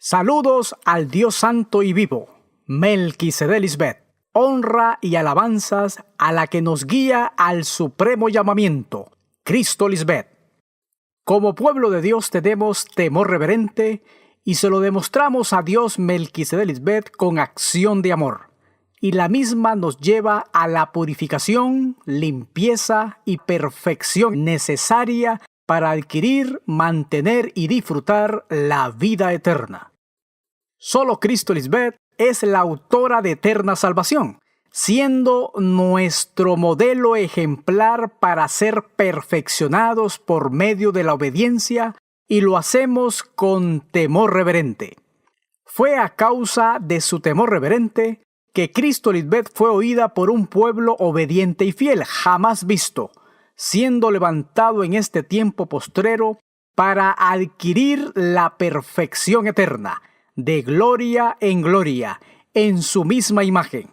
Saludos al Dios santo y vivo, Melquisedec Lisbeth. Honra y alabanzas a la que nos guía al supremo llamamiento, Cristo Lisbeth. Como pueblo de Dios tenemos temor reverente y se lo demostramos a Dios Melquisedec Lisbeth con acción de amor. Y la misma nos lleva a la purificación, limpieza y perfección necesaria para adquirir, mantener y disfrutar la vida eterna. Solo Cristo Lisbeth es la autora de eterna salvación, siendo nuestro modelo ejemplar para ser perfeccionados por medio de la obediencia, y lo hacemos con temor reverente. Fue a causa de su temor reverente que Cristo Lisbeth fue oída por un pueblo obediente y fiel, jamás visto, siendo levantado en este tiempo postrero para adquirir la perfección eterna, de gloria en gloria, en su misma imagen,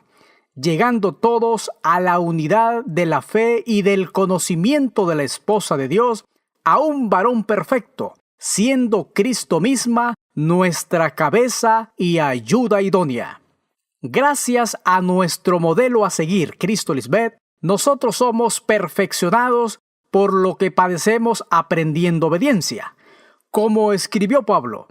llegando todos a la unidad de la fe y del conocimiento de la esposa de Dios, a un varón perfecto, siendo Cristo misma nuestra cabeza y ayuda idónea. Gracias a nuestro modelo a seguir, Cristo Lisbeth, nosotros somos perfeccionados por lo que padecemos aprendiendo obediencia. Como escribió Pablo,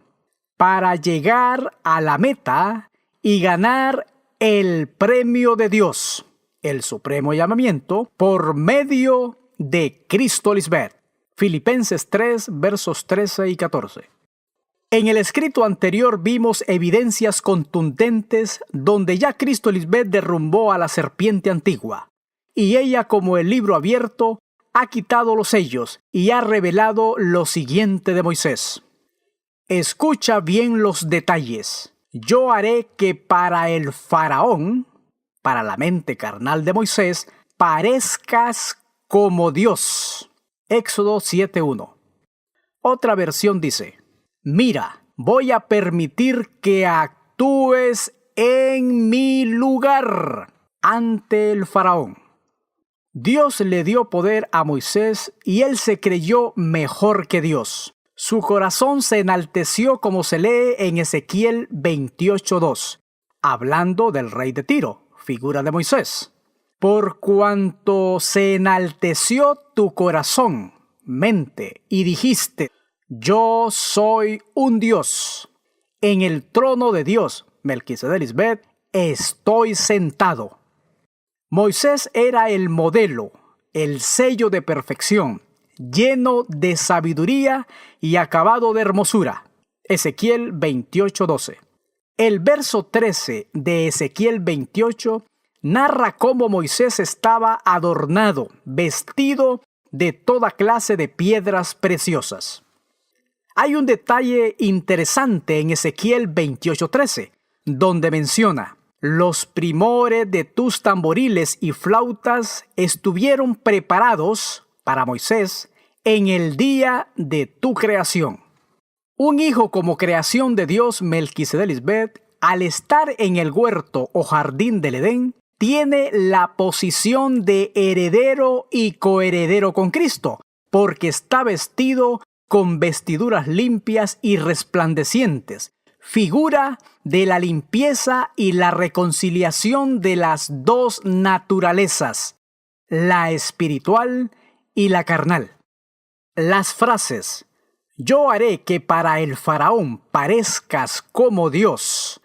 para llegar a la meta y ganar el premio de Dios, el supremo llamamiento, por medio de Cristo Lisbeth. Filipenses 3, versos 13 y 14. En el escrito anterior vimos evidencias contundentes donde ya Cristo Lisbeth derrumbó a la serpiente antigua, y ella, como el libro abierto, ha quitado los sellos y ha revelado lo siguiente de Moisés. Escucha bien los detalles. Yo haré que para el faraón, para la mente carnal de Moisés, parezcas como Dios. Éxodo 7:1. Otra versión dice: mira, voy a permitir que actúes en mi lugar ante el faraón. Dios le dio poder a Moisés y él se creyó mejor que Dios. Su corazón se enalteció, como se lee en Ezequiel 28:2, hablando del rey de Tiro, figura de Moisés. Por cuanto se enalteció tu corazón, mente, y dijiste: yo soy un Dios. En el trono de Dios, Melquisedec Lisbeth, estoy sentado. Moisés era el modelo, el sello de perfección, lleno de sabiduría y acabado de hermosura. Ezequiel 28:12. El verso 13 de Ezequiel 28 narra cómo Moisés estaba adornado, vestido de toda clase de piedras preciosas. Hay un detalle interesante en Ezequiel 28:13, donde menciona: los primores de tus tamboriles y flautas estuvieron preparados para Moisés en el día de tu creación. Un hijo como creación de Dios, Melquisedec Lisbeth, al estar en el huerto o jardín del Edén, tiene la posición de heredero y coheredero con Cristo, porque está vestido con vestiduras limpias y resplandecientes, figura de la limpieza y la reconciliación de las dos naturalezas, la espiritual y la carnal. Las frases: yo haré que para el faraón parezcas como Dios,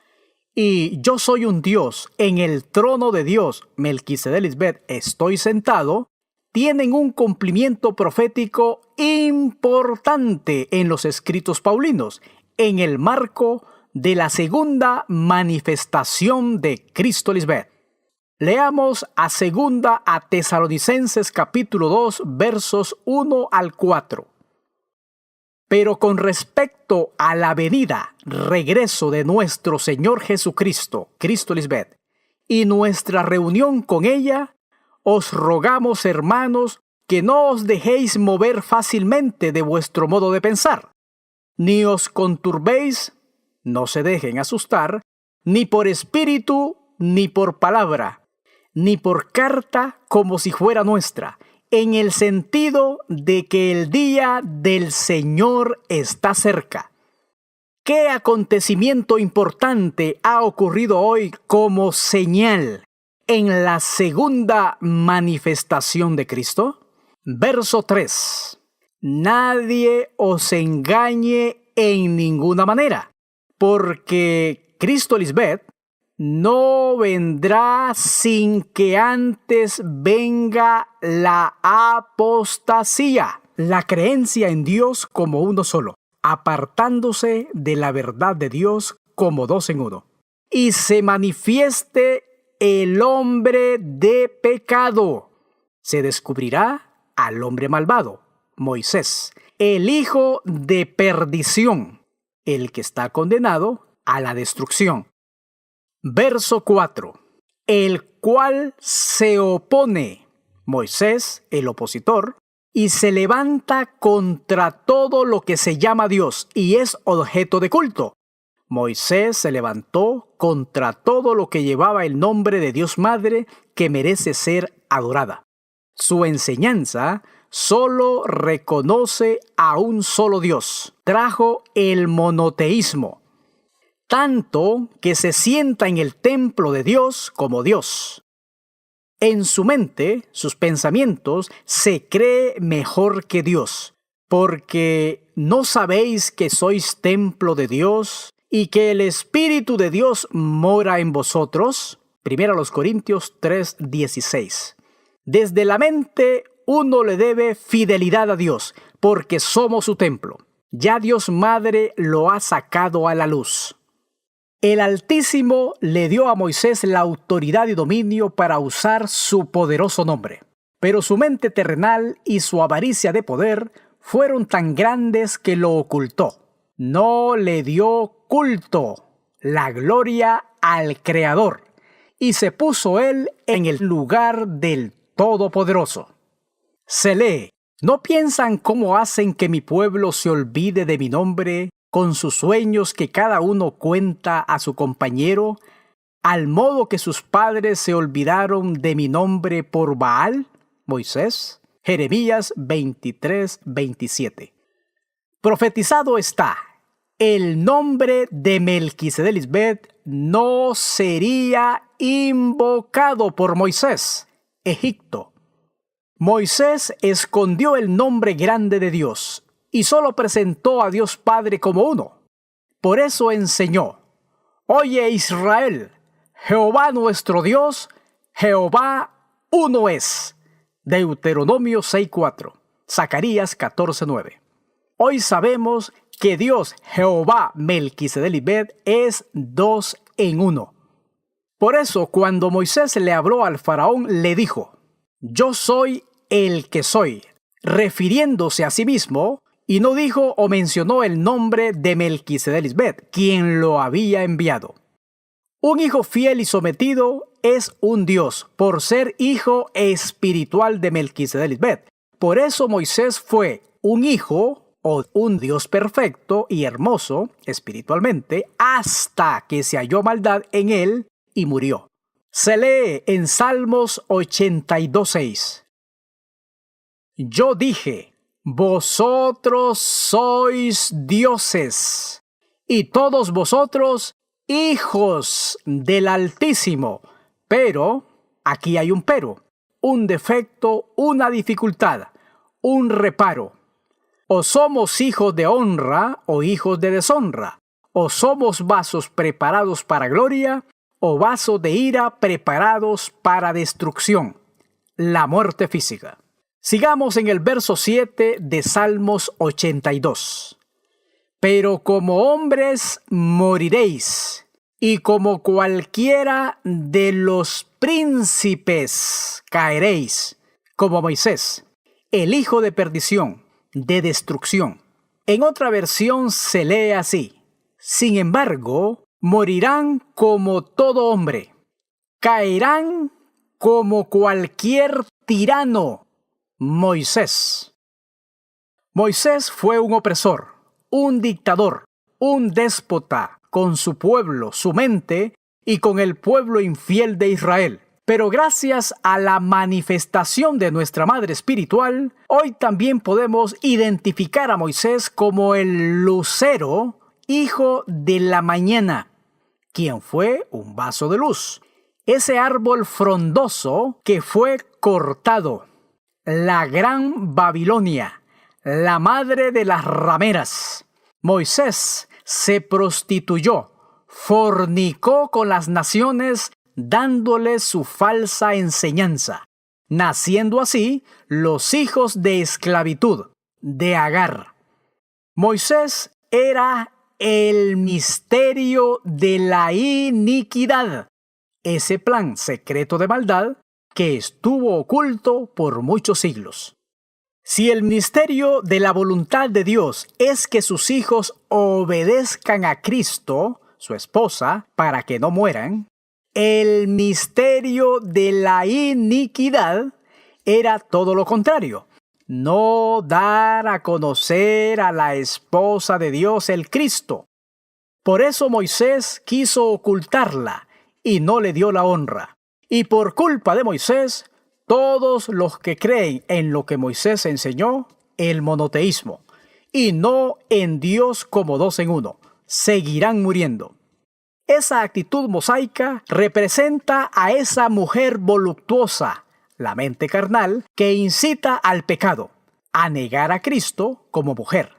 y yo soy un Dios, en el trono de Dios, Melquisedec Lisbeth, estoy sentado, tienen un cumplimiento profético importante en los escritos paulinos, en el marco de la segunda manifestación de Cristo Lisbeth. Leamos a segunda a Tesalonicenses capítulo 2, versos 1 al 4. Pero con respecto a la venida, regreso de nuestro Señor Jesucristo, Cristo Lisbeth, y nuestra reunión con ella, os rogamos, hermanos, que no os dejéis mover fácilmente de vuestro modo de pensar, ni os conturbéis, no se dejen asustar, ni por espíritu, ni por palabra, ni por carta como si fuera nuestra, en el sentido de que el día del Señor está cerca. ¿Qué acontecimiento importante ha ocurrido hoy como señal en la segunda manifestación de Cristo? Verso 3. Nadie os engañe en ninguna manera, porque Cristo Lisbeth no vendrá sin que antes venga la apostasía, la creencia en Dios como uno solo, apartándose de la verdad de Dios como dos en uno, y se manifieste el hombre de pecado. Se descubrirá al hombre malvado, Moisés, el hijo de perdición, el que está condenado a la destrucción. Verso 4. El cual se opone, Moisés, el opositor, y se levanta contra todo lo que se llama Dios y es objeto de culto. Moisés se levantó contra todo lo que llevaba el nombre de Dios Madre que merece ser adorada. Su enseñanza solo reconoce a un solo Dios. Trajo el monoteísmo, tanto que se sienta en el templo de Dios como Dios. En su mente, sus pensamientos, se cree mejor que Dios, porque ¿no sabéis que sois templo de Dios y que el Espíritu de Dios mora en vosotros? 1 Corintios 3:16. Desde la mente uno le debe fidelidad a Dios, porque somos su templo. Ya Dios Madre lo ha sacado a la luz. El Altísimo le dio a Moisés la autoridad y dominio para usar su poderoso nombre. Pero su mente terrenal y su avaricia de poder fueron tan grandes que lo ocultó. No le dio culto, la gloria al Creador, y se puso él en el lugar del Todopoderoso. Se lee: ¿no piensan cómo hacen que mi pueblo se olvide de mi nombre con sus sueños que cada uno cuenta a su compañero, al modo que sus padres se olvidaron de mi nombre por Baal? Moisés, Jeremías 23:27. Profetizado está: el nombre de Melquisedec Lisbeth no sería invocado por Moisés, Egipto. Moisés escondió el nombre grande de Dios y solo presentó a Dios Padre como uno. Por eso enseñó: Oye Israel, Jehová nuestro Dios, Jehová uno es. Deuteronomio 6:4, Zacarías 14:9. Hoy sabemos que Dios Jehová Melquisedec Lisbeth es dos en uno. Por eso cuando Moisés le habló al faraón le dijo: Yo soy el que soy, refiriéndose a sí mismo, y no dijo o mencionó el nombre de Melquisedec Lisbeth, quien lo había enviado. Un hijo fiel y sometido es un Dios, por ser hijo espiritual de Melquisedec Lisbeth. Por eso Moisés fue un hijo o un Dios perfecto y hermoso espiritualmente, hasta que se halló maldad en él y murió. Se lee en Salmos 82:6. Yo dije: vosotros sois dioses, y todos vosotros hijos del Altísimo. Pero, aquí hay un pero, un defecto, una dificultad, un reparo. O somos hijos de honra o hijos de deshonra, o somos vasos preparados para gloria, o vasos de ira preparados para destrucción, la muerte física. Sigamos en el verso 7 de Salmos 82. Pero como hombres moriréis, y como cualquiera de los príncipes caeréis, como Moisés, el hijo de perdición, de destrucción. En otra versión se lee así: sin embargo, morirán como todo hombre, caerán como cualquier tirano. Moisés. Moisés fue un opresor, un dictador, un déspota con su pueblo, su mente y con el pueblo infiel de Israel. Pero gracias a la manifestación de nuestra Madre Espiritual, hoy también podemos identificar a Moisés como el lucero hijo de la mañana, quien fue un vaso de luz. Ese árbol frondoso que fue cortado, la gran Babilonia, la madre de las rameras. Moisés se prostituyó, fornicó con las naciones, dándoles su falsa enseñanza, naciendo así los hijos de esclavitud, de Agar. Moisés era el misterio de la iniquidad, ese plan secreto de maldad que estuvo oculto por muchos siglos. Si el misterio de la voluntad de Dios es que sus hijos obedezcan a Cristo, su esposa, para que no mueran, el misterio de la iniquidad era todo lo contrario. No dar a conocer a la esposa de Dios, el Cristo. Por eso Moisés quiso ocultarla y no le dio la honra. Y por culpa de Moisés, todos los que creen en lo que Moisés enseñó, el monoteísmo, y no en Dios como dos en uno, seguirán muriendo. Esa actitud mosaica representa a esa mujer voluptuosa, la mente carnal, que incita al pecado, a negar a Cristo como mujer.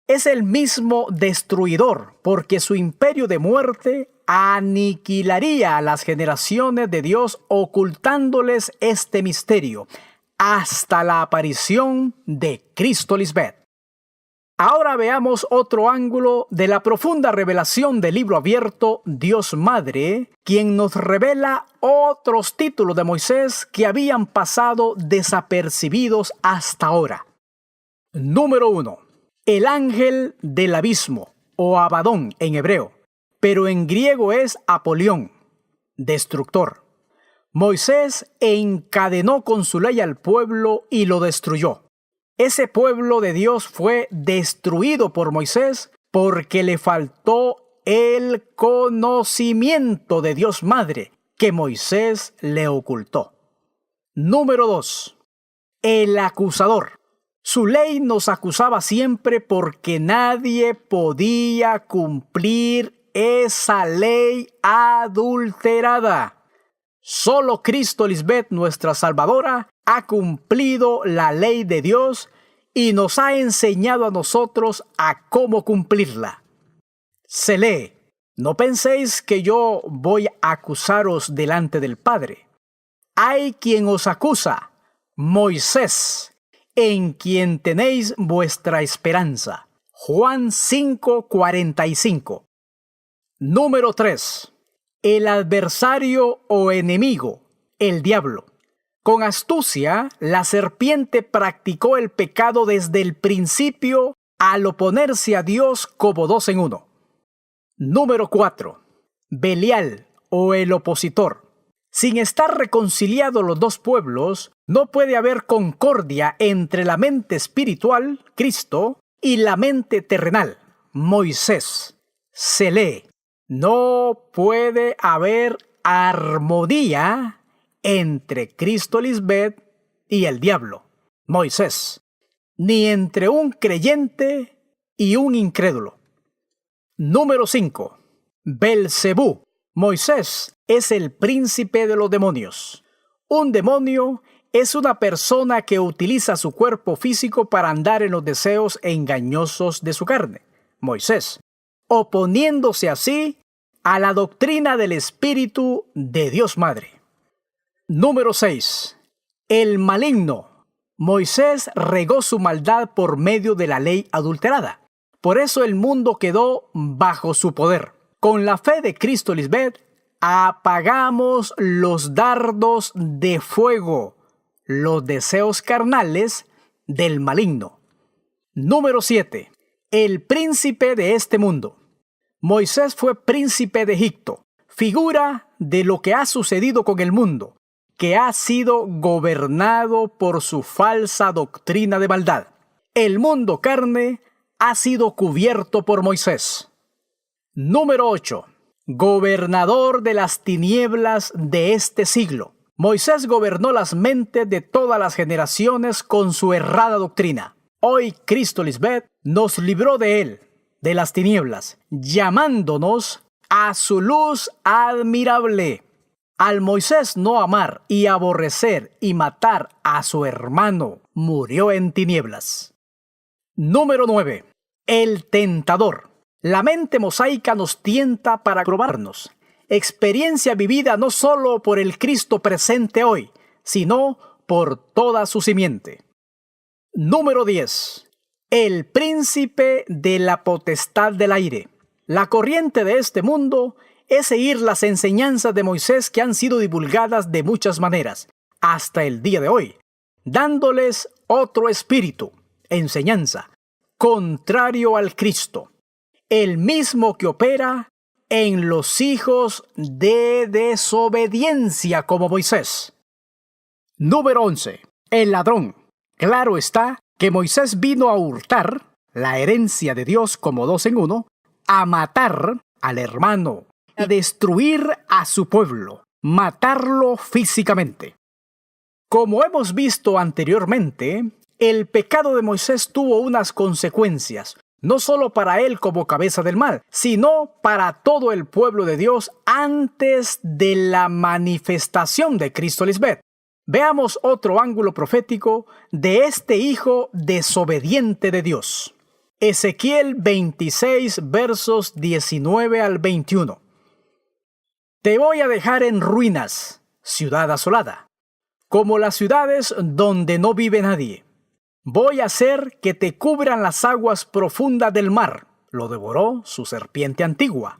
Es el mismo destruidor, porque su imperio de muerte aniquilaría a las generaciones de Dios, ocultándoles este misterio, hasta la aparición de Cristo Lisbeth. Ahora veamos otro ángulo de la profunda revelación del libro abierto, Dios Madre, quien nos revela otros títulos de Moisés que habían pasado desapercibidos hasta ahora. Número 1. El ángel del abismo, o Abadón en hebreo, pero en griego es Apolión, destructor. Moisés encadenó con su ley al pueblo y lo destruyó. Ese pueblo de Dios fue destruido por Moisés porque le faltó el conocimiento de Dios Madre que Moisés le ocultó. Número 2. El acusador. Su ley nos acusaba siempre porque nadie podía cumplir esa ley adulterada. Solo Cristo Lisbeth, nuestra Salvadora, ha cumplido la ley de Dios y nos ha enseñado a nosotros a cómo cumplirla. Se lee: no penséis que yo voy a acusaros delante del Padre. Hay quien os acusa, Moisés, en quien tenéis vuestra esperanza. Juan 5:45. Número 3. El adversario o enemigo, el diablo. Con astucia, la serpiente practicó el pecado desde el principio al oponerse a Dios como dos en uno. Número 4. Belial o el opositor. Sin estar reconciliados los dos pueblos, no puede haber concordia entre la mente espiritual, Cristo, y la mente terrenal, Moisés. Se lee: no puede haber armonía entre Cristo Lisbeth y el diablo, Moisés, ni entre un creyente y un incrédulo. Número 5. Belcebú. Moisés es el príncipe de los demonios. Un demonio es una persona que utiliza su cuerpo físico para andar en los deseos engañosos de su carne, Moisés, oponiéndose así a la doctrina del Espíritu de Dios Madre. Número 6. El maligno. Moisés regó su maldad por medio de la ley adulterada. Por eso el mundo quedó bajo su poder. Con la fe de Cristo Lisbeth, apagamos los dardos de fuego, los deseos carnales del maligno. Número 7. El príncipe de este mundo. Moisés fue príncipe de Egipto, figura de lo que ha sucedido con el mundo, que ha sido gobernado por su falsa doctrina de maldad. El mundo carne ha sido cubierto por Moisés. Número 8. Gobernador de las tinieblas de este siglo. Moisés gobernó las mentes de todas las generaciones con su errada doctrina. Hoy Cristo Lisbeth nos libró de él, de las tinieblas, llamándonos a su luz admirable. Al Moisés no amar y aborrecer y matar a su hermano, murió en tinieblas. Número 9. El tentador. La mente mosaica nos tienta para probarnos. Experiencia vivida no solo por el Cristo presente hoy, sino por toda su simiente. Número 10. El príncipe de la potestad del aire. La corriente de este mundo es seguir las enseñanzas de Moisés que han sido divulgadas de muchas maneras, hasta el día de hoy, dándoles otro espíritu, enseñanza, contrario al Cristo, el mismo que opera en los hijos de desobediencia como Moisés. Número 11. El ladrón. Claro está que Moisés vino a hurtar la herencia de Dios como dos en uno, a matar al hermano, a destruir a su pueblo, matarlo físicamente. Como hemos visto anteriormente, el pecado de Moisés tuvo unas consecuencias, no solo para él como cabeza del mal, sino para todo el pueblo de Dios antes de la manifestación de Cristo Lisbeth. Veamos otro ángulo profético de este hijo desobediente de Dios. Ezequiel 26, versos 19 al 21. Te voy a dejar en ruinas, ciudad asolada, como las ciudades donde no vive nadie. Voy a hacer que te cubran las aguas profundas del mar, lo devoró su serpiente antigua,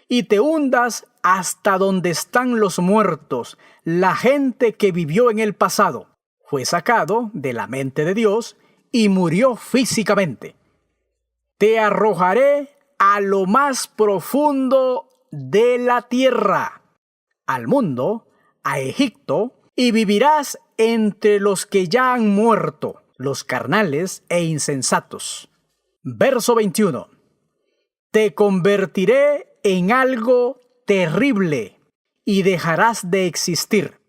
y te hundas hasta donde están los muertos, la gente que vivió en el pasado. Fue sacado de la mente de Dios y murió físicamente. Te arrojaré a lo más profundo de la tierra, al mundo, a Egipto, y vivirás entre los que ya han muerto, los carnales e insensatos. Verso 21. Te convertiré en algo terrible y dejarás de existir.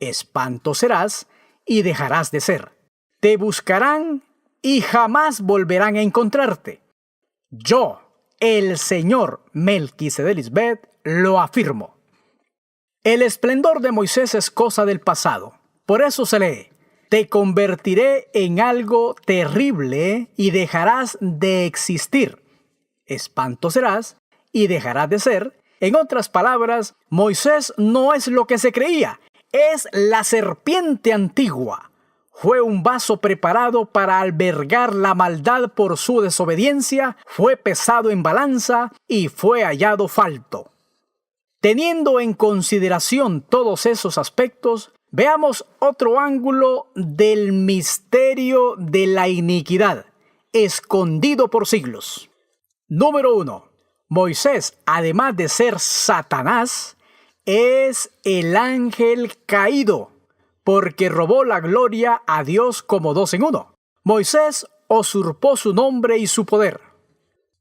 Espanto serás y dejarás de ser. Te buscarán y jamás volverán a encontrarte. Yo, el Señor Melquisedec Lisbeth, lo afirmo. El esplendor de Moisés es cosa del pasado. Por eso se lee: te convertiré en algo terrible y dejarás de existir. Espanto serás y dejarás de ser. En otras palabras, Moisés no es lo que se creía, es la serpiente antigua. Fue un vaso preparado para albergar la maldad por su desobediencia, fue pesado en balanza y fue hallado falto. Teniendo en consideración todos esos aspectos, veamos otro ángulo del misterio de la iniquidad, escondido por siglos. Número 1. Moisés, además de ser Satanás, es el ángel caído, porque robó la gloria a Dios como dos en uno. Moisés usurpó su nombre y su poder.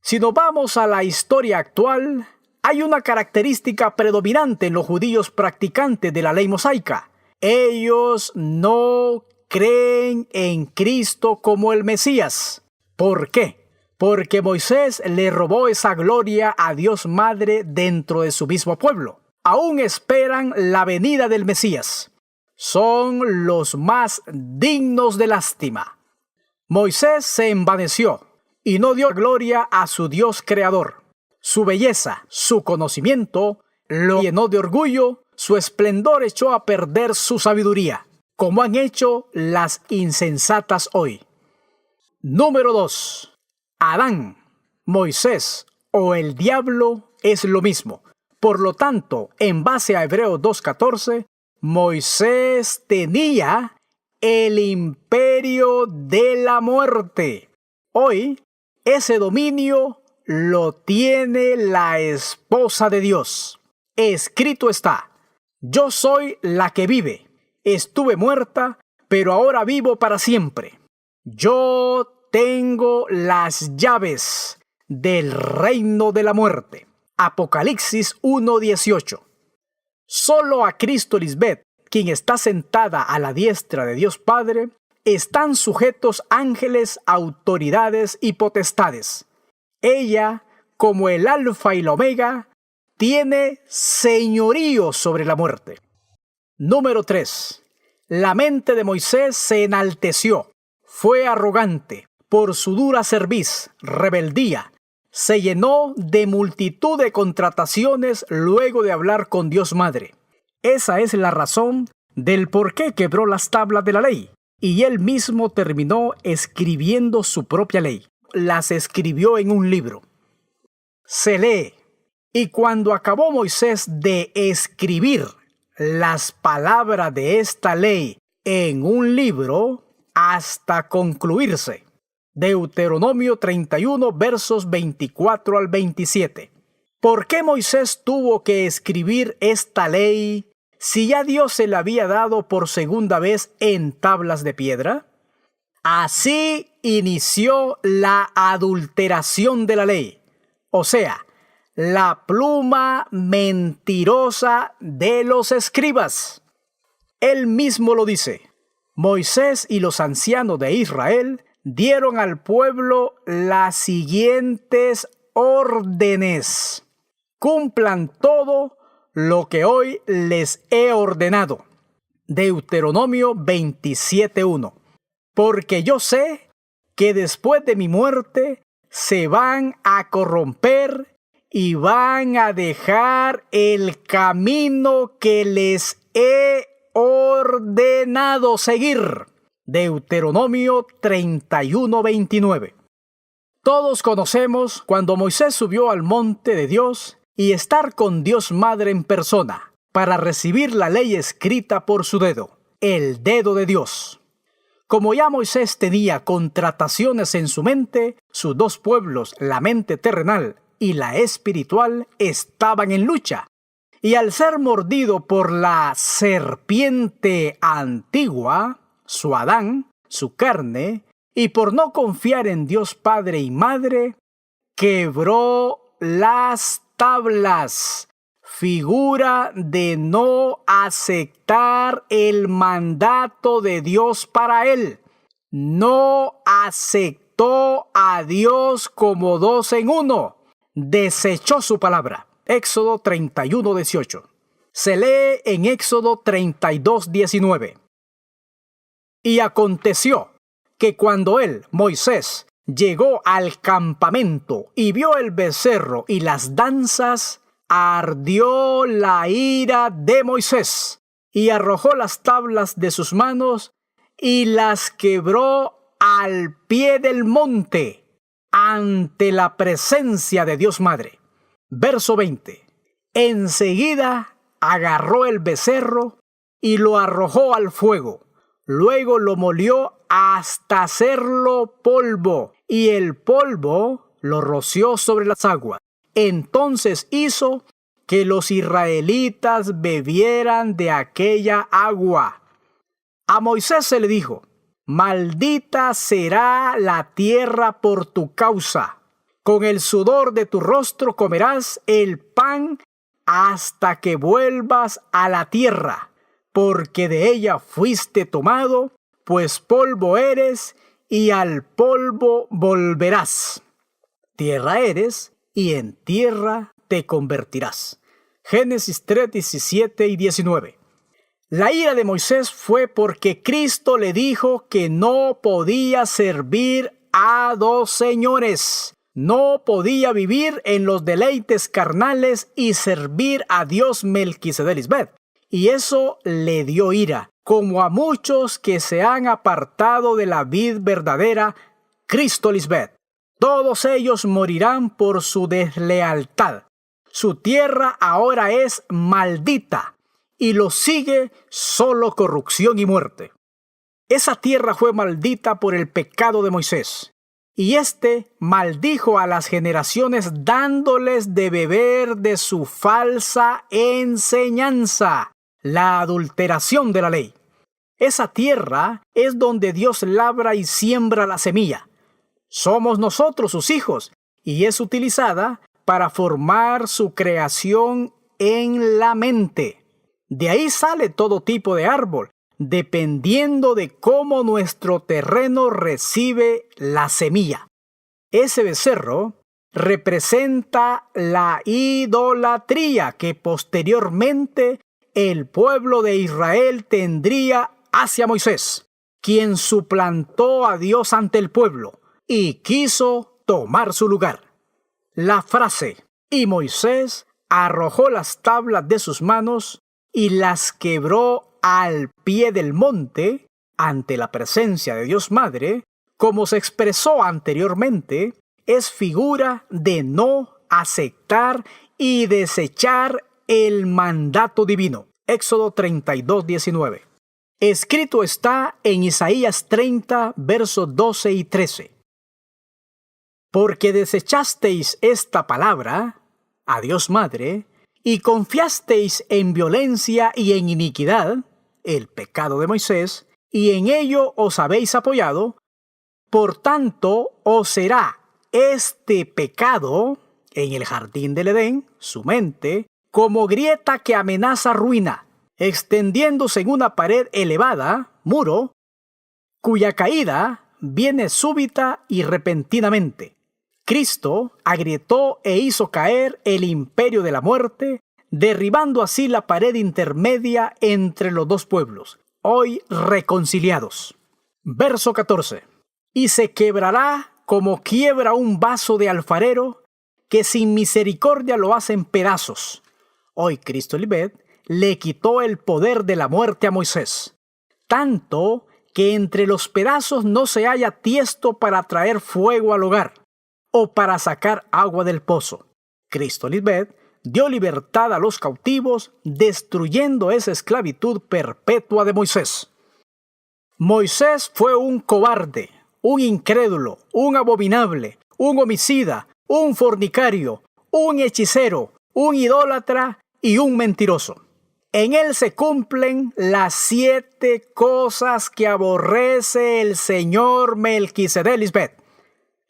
Si nos vamos a la historia actual, hay una característica predominante en los judíos practicantes de la ley mosaica. Ellos no creen en Cristo como el Mesías. ¿Por qué? Porque Moisés le robó esa gloria a Dios Madre dentro de su mismo pueblo. Aún esperan la venida del Mesías. Son los más dignos de lástima. Moisés se envaneció y no dio gloria a su Dios creador. Su belleza, su conocimiento, lo llenó de orgullo, su esplendor echó a perder su sabiduría, como han hecho las insensatas hoy. Número 2. Adán, Moisés o el diablo es lo mismo. Por lo tanto, en base a Hebreos 2:14, Moisés tenía el imperio de la muerte. Hoy, ese dominio lo tiene la esposa de Dios. Escrito está: yo soy la que vive. Estuve muerta, pero ahora vivo para siempre. Yo tengo las llaves del reino de la muerte. Apocalipsis 1:18. Solo a Cristo Lisbeth, quien está sentada a la diestra de Dios Padre, están sujetos ángeles, autoridades y potestades. Ella, como el alfa y la omega, tiene señorío sobre la muerte. Número 3. La mente de Moisés se enalteció, fue arrogante, por su dura cerviz, rebeldía. Se llenó de multitud de contrataciones luego de hablar con Dios Madre. Esa es la razón del por qué quebró las tablas de la ley, y él mismo terminó escribiendo su propia ley. Las escribió en un libro. Se lee, y cuando acabó Moisés de escribir las palabras de esta ley en un libro, hasta concluirse. Deuteronomio 31, versos 24 al 27. ¿Por qué Moisés tuvo que escribir esta ley si ya Dios se la había dado por segunda vez en tablas de piedra? Así inició la adulteración de la ley, o sea, la pluma mentirosa de los escribas. Él mismo lo dice. Moisés y los ancianos de Israel dieron al pueblo las siguientes órdenes: cumplan todo lo que hoy les he ordenado. Deuteronomio 27:1. Porque yo sé que después de mi muerte se van a corromper y van a dejar el camino que les he ordenado seguir. Deuteronomio 31:29. Todos conocemos cuando Moisés subió al monte de Dios y estar con Dios Madre en persona para recibir la ley escrita por su dedo, el dedo de Dios. Como ya Moisés tenía contrataciones en su mente, sus dos pueblos, la mente terrenal y la espiritual, estaban en lucha. Y al ser mordido por la serpiente antigua, su Adán, su carne, y por no confiar en Dios Padre y Madre, quebró las tablas, figura de no aceptar el mandato de Dios para él. No aceptó a Dios como dos en uno. Desechó su palabra. Éxodo 31:18. Se lee en Éxodo 32:19. Y aconteció que cuando él, Moisés, llegó al campamento y vio el becerro y las danzas, ardió la ira de Moisés y arrojó las tablas de sus manos y las quebró al pie del monte ante la presencia de Dios Madre. Verso 20. Enseguida agarró el becerro y lo arrojó al fuego. Luego lo molió hasta hacerlo polvo, y el polvo lo roció sobre las aguas. Entonces hizo que los israelitas bebieran de aquella agua. A Moisés se le dijo: maldita será la tierra por tu causa. Con el sudor de tu rostro comerás el pan hasta que vuelvas a la tierra, porque de ella fuiste tomado, pues polvo eres y al polvo volverás. Tierra eres y en tierra te convertirás. Génesis 3:17 y 19. La ira de Moisés fue porque Cristo le dijo que no podía servir a dos señores. No podía vivir en los deleites carnales y servir a Dios Melquisedec. Y eso le dio ira, como a muchos que se han apartado de la vid verdadera, Cristo Lisbeth. Todos ellos morirán por su deslealtad. Su tierra ahora es maldita y lo sigue solo corrupción y muerte. Esa tierra fue maldita por el pecado de Moisés. Y éste maldijo a las generaciones dándoles de beber de su falsa enseñanza, la adulteración de la ley. Esa tierra es donde Dios labra y siembra la semilla. Somos nosotros sus hijos y es utilizada para formar su creación en la mente. De ahí sale todo tipo de árbol, dependiendo de cómo nuestro terreno recibe la semilla. Ese becerro representa la idolatría que posteriormente el pueblo de Israel tendría hacia Moisés, quien suplantó a Dios ante el pueblo y quiso tomar su lugar. La frase "y Moisés arrojó las tablas de sus manos y las quebró al pie del monte", ante la presencia de Dios Madre, como se expresó anteriormente, es figura de no aceptar y desechar el mandato divino. Éxodo 32:19. Escrito está en Isaías 30, versos 12 y 13. Porque desechasteis esta palabra, a Dios Madre, y confiasteis en violencia y en iniquidad, el pecado de Moisés, y en ello os habéis apoyado, por tanto os será este pecado en el jardín del Edén, su mente, como grieta que amenaza ruina, extendiéndose en una pared elevada, muro, cuya caída viene súbita y repentinamente. Cristo agrietó e hizo caer el imperio de la muerte, derribando así la pared intermedia entre los dos pueblos, hoy reconciliados. Verso 14. Y se quebrará como quiebra un vaso de alfarero, que sin misericordia lo hace en pedazos. Hoy Cristo Libet le quitó el poder de la muerte a Moisés, tanto que entre los pedazos no se halla tiesto para traer fuego al hogar, o para sacar agua del pozo. Cristo Libet dio libertad a los cautivos, destruyendo esa esclavitud perpetua de Moisés. Moisés fue un cobarde, un incrédulo, un abominable, un homicida, un fornicario, un hechicero, un idólatra y un mentiroso. En él se cumplen las 7 cosas que aborrece el señor Melquisedec Lisbet: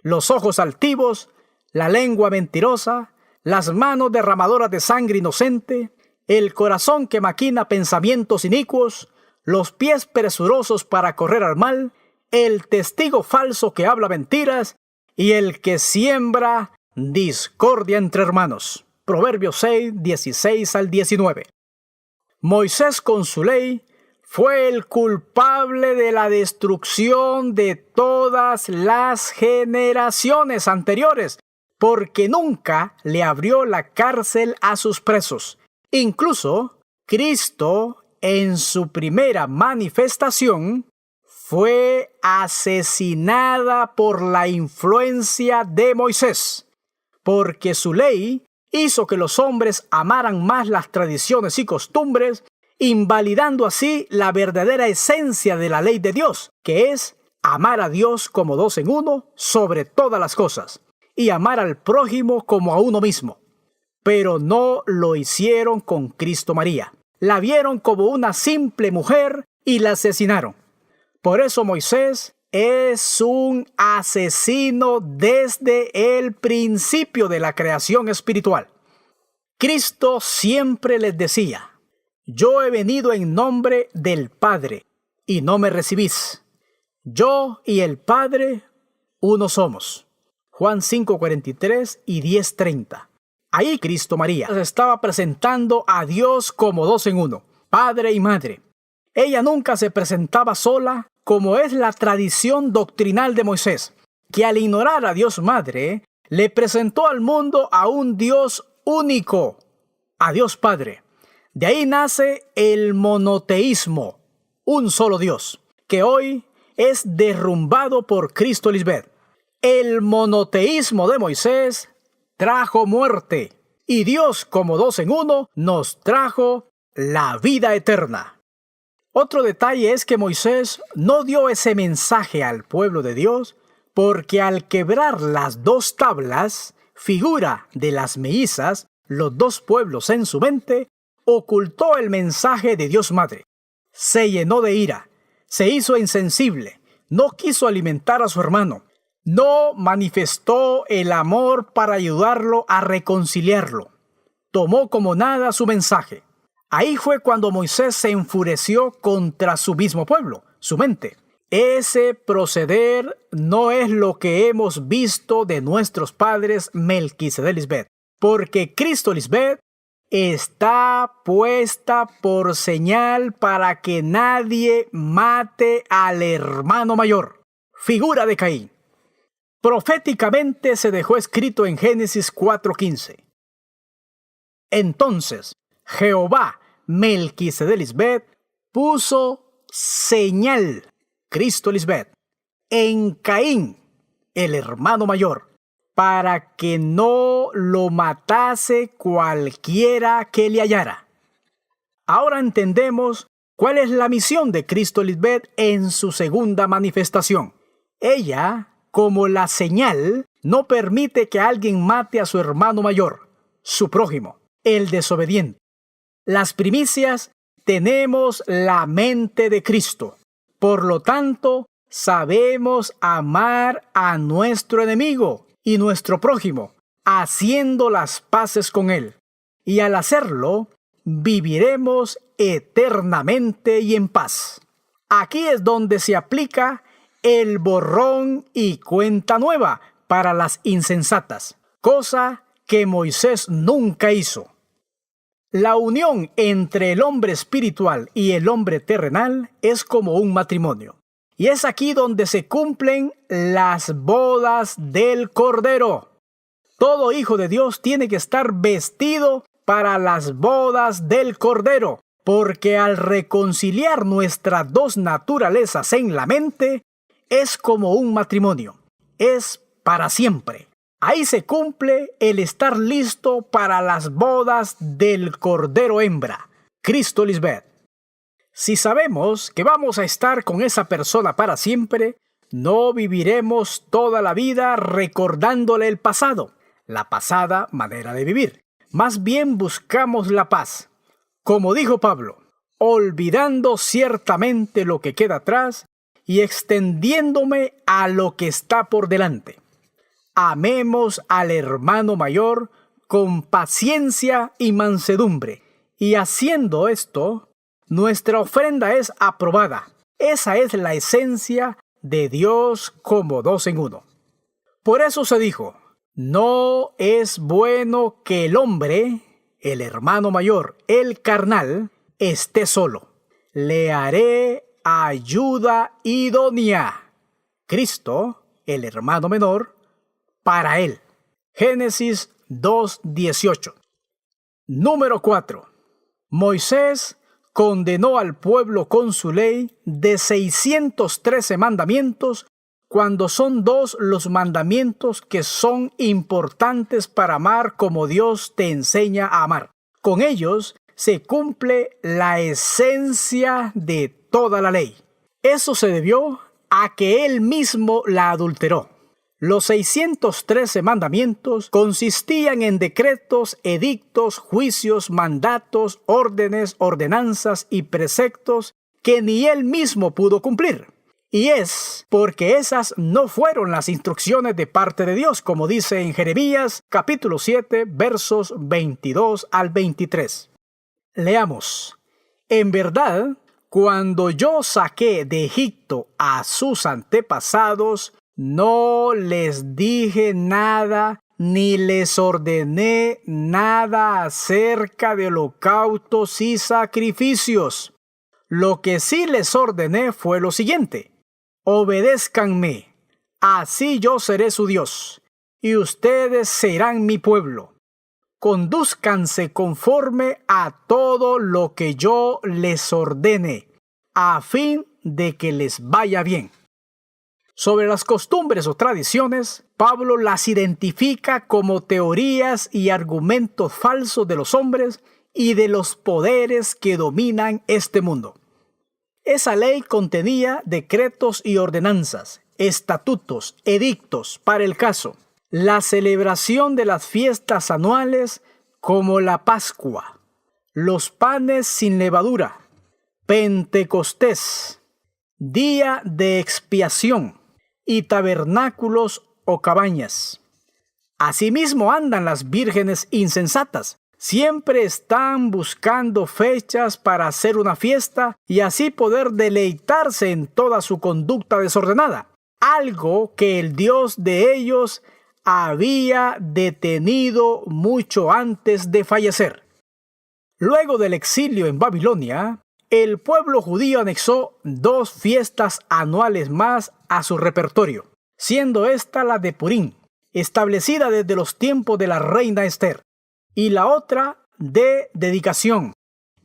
los ojos altivos, la lengua mentirosa, las manos derramadoras de sangre inocente, el corazón que maquina pensamientos inicuos, los pies presurosos para correr al mal, el testigo falso que habla mentiras y el que siembra discordia entre hermanos. Proverbios 6, 16 al 19. Moisés con su ley fue el culpable de la destrucción de todas las generaciones anteriores, porque nunca le abrió la cárcel a sus presos. Incluso Cristo, en su primera manifestación, fue asesinada por la influencia de Moisés, porque su ley hizo que los hombres amaran más las tradiciones y costumbres, invalidando así la verdadera esencia de la ley de Dios, que es amar a Dios como dos en uno sobre todas las cosas, y amar al prójimo como a uno mismo. Pero no lo hicieron con Cristo María. La vieron como una simple mujer y la asesinaron. Por eso Moisés es un asesino desde el principio de la creación espiritual. Cristo siempre les decía: yo he venido en nombre del Padre y no me recibís. Yo y el Padre uno somos. Juan 5:43 y 10:30. Ahí Cristo María se estaba presentando a Dios como dos en uno, Padre y Madre. Ella nunca se presentaba sola, como es la tradición doctrinal de Moisés, que al ignorar a Dios Madre, le presentó al mundo a un Dios único, a Dios Padre. De ahí nace el monoteísmo, un solo Dios, que hoy es derrumbado por Cristo Lisbet. El monoteísmo de Moisés trajo muerte, y Dios como dos en uno nos trajo la vida eterna. Otro detalle es que Moisés no dio ese mensaje al pueblo de Dios, porque al quebrar las 2 tablas, figura de las mellizas, los 2 pueblos en su mente, ocultó el mensaje de Dios Madre. Se llenó de ira, se hizo insensible, no quiso alimentar a su hermano, no manifestó el amor para ayudarlo a reconciliarlo. Tomó como nada su mensaje. Ahí fue cuando Moisés se enfureció contra su mismo pueblo, su mente, Ese proceder no es lo que hemos visto de nuestros padres Melquisedec Lisbeth, porque Cristo Lisbeth está puesta por señal para que nadie mate al hermano mayor, figura de Caín. Proféticamente se dejó escrito en Génesis 4:15. Entonces Jehová Melquisedec Lisbeth puso señal, Cristo Lisbeth, en Caín, el hermano mayor, para que no lo matase cualquiera que le hallara. Ahora entendemos cuál es la misión de Cristo Lisbeth en su segunda manifestación. Ella, como la señal, no permite que alguien mate a su hermano mayor, su prójimo, el desobediente. Las primicias tenemos la mente de Cristo. Por lo tanto, sabemos amar a nuestro enemigo y nuestro prójimo, haciendo las paces con él. Y al hacerlo, viviremos eternamente y en paz. Aquí es donde se aplica el borrón y cuenta nueva para las insensatas, cosa que Moisés nunca hizo. La unión entre el hombre espiritual y el hombre terrenal es como un matrimonio. Y es aquí donde se cumplen las bodas del Cordero. Todo hijo de Dios tiene que estar vestido para las bodas del Cordero, porque al reconciliar nuestras dos naturalezas en la mente, es como un matrimonio. Es para siempre. Ahí se cumple el estar listo para las bodas del Cordero hembra, Cristo Lisbeth. Si sabemos que vamos a estar con esa persona para siempre, no viviremos toda la vida recordándole el pasado, la pasada manera de vivir. Más bien buscamos la paz. Como dijo Pablo, olvidando ciertamente lo que queda atrás y extendiéndome a lo que está por delante. Amemos al hermano mayor con paciencia y mansedumbre, y haciendo esto, nuestra ofrenda es aprobada. Esa es la esencia de Dios como dos en uno. Por eso se dijo, no es bueno que el hombre, el hermano mayor, el carnal, esté solo. Le haré ayuda idónea. Cristo, el hermano menor, para él. Génesis 2:18. Número 4. Moisés condenó al pueblo con su ley de 613 mandamientos, cuando son 2 los mandamientos que son importantes para amar como Dios te enseña a amar. Con ellos se cumple la esencia de toda la ley. Eso se debió a que él mismo la adulteró. Los 613 mandamientos consistían en decretos, edictos, juicios, mandatos, órdenes, ordenanzas y preceptos que ni él mismo pudo cumplir. Y es porque esas no fueron las instrucciones de parte de Dios, como dice en Jeremías capítulo 7, versos 22 al 23. Leamos. En verdad, cuando yo saqué de Egipto a sus antepasados, no les dije nada, ni les ordené nada acerca de holocaustos y sacrificios. Lo que sí les ordené fue lo siguiente: obedézcanme, así yo seré su Dios, y ustedes serán mi pueblo. Condúzcanse conforme a todo lo que yo les ordene, a fin de que les vaya bien. Sobre las costumbres o tradiciones, Pablo las identifica como teorías y argumentos falsos de los hombres y de los poderes que dominan este mundo. Esa ley contenía decretos y ordenanzas, estatutos, edictos para el caso, la celebración de las fiestas anuales como la Pascua, los panes sin levadura, Pentecostés, día de expiación, y tabernáculos o cabañas. Asimismo andan las vírgenes insensatas, Siempre están buscando fechas para hacer una fiesta y así poder deleitarse en toda su conducta desordenada, algo que el Dios de ellos había detenido mucho antes de fallecer. Luego del exilio en Babilonia, el pueblo judío anexó 2 fiestas anuales más a su repertorio, siendo esta la de Purim, establecida desde los tiempos de la reina Esther, y la otra de dedicación,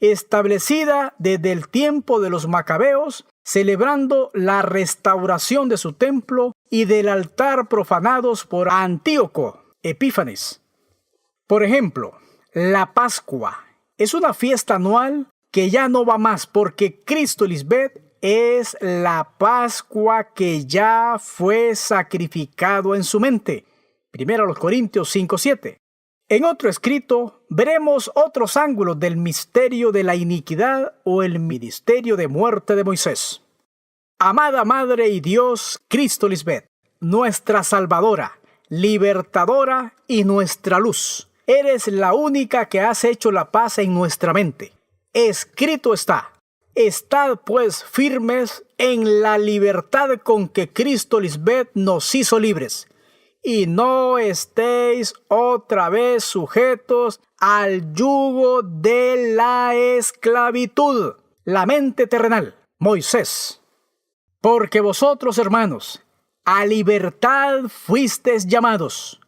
establecida desde el tiempo de los macabeos, celebrando la restauración de su templo y del altar profanados por Antíoco Epífanes. Por ejemplo, la Pascua es una fiesta anual que ya no va más porque Cristo Lisbeth es la Pascua que ya fue sacrificado en su mente. 1 Corintios 5:7. En otro escrito veremos otros ángulos del misterio de la iniquidad o el ministerio de muerte de Moisés. Amada Madre y Dios, Cristo Lisbeth, nuestra Salvadora, Libertadora y nuestra luz, eres la única que has hecho la paz en nuestra mente. Escrito está: estad pues firmes en la libertad con que Cristo Lisbeth nos hizo libres, y no estéis otra vez sujetos al yugo de la esclavitud, la mente terrenal. Moisés. Porque vosotros, hermanos, a libertad fuisteis llamados,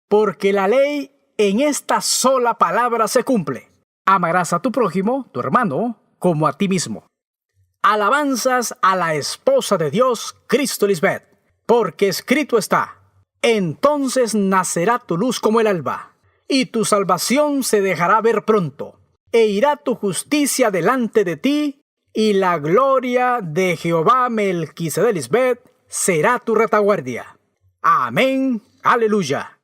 porque la ley en esta sola palabra se cumple: amarás a tu prójimo, tu hermano, como a ti mismo. Alabanzas a la esposa de Dios, Cristo Lisbeth, porque escrito está: entonces nacerá tu luz como el alba, y tu salvación se dejará ver pronto, e irá tu justicia delante de ti, y la gloria de Jehová Melquisedec Lisbeth será tu retaguardia. Amén. Aleluya.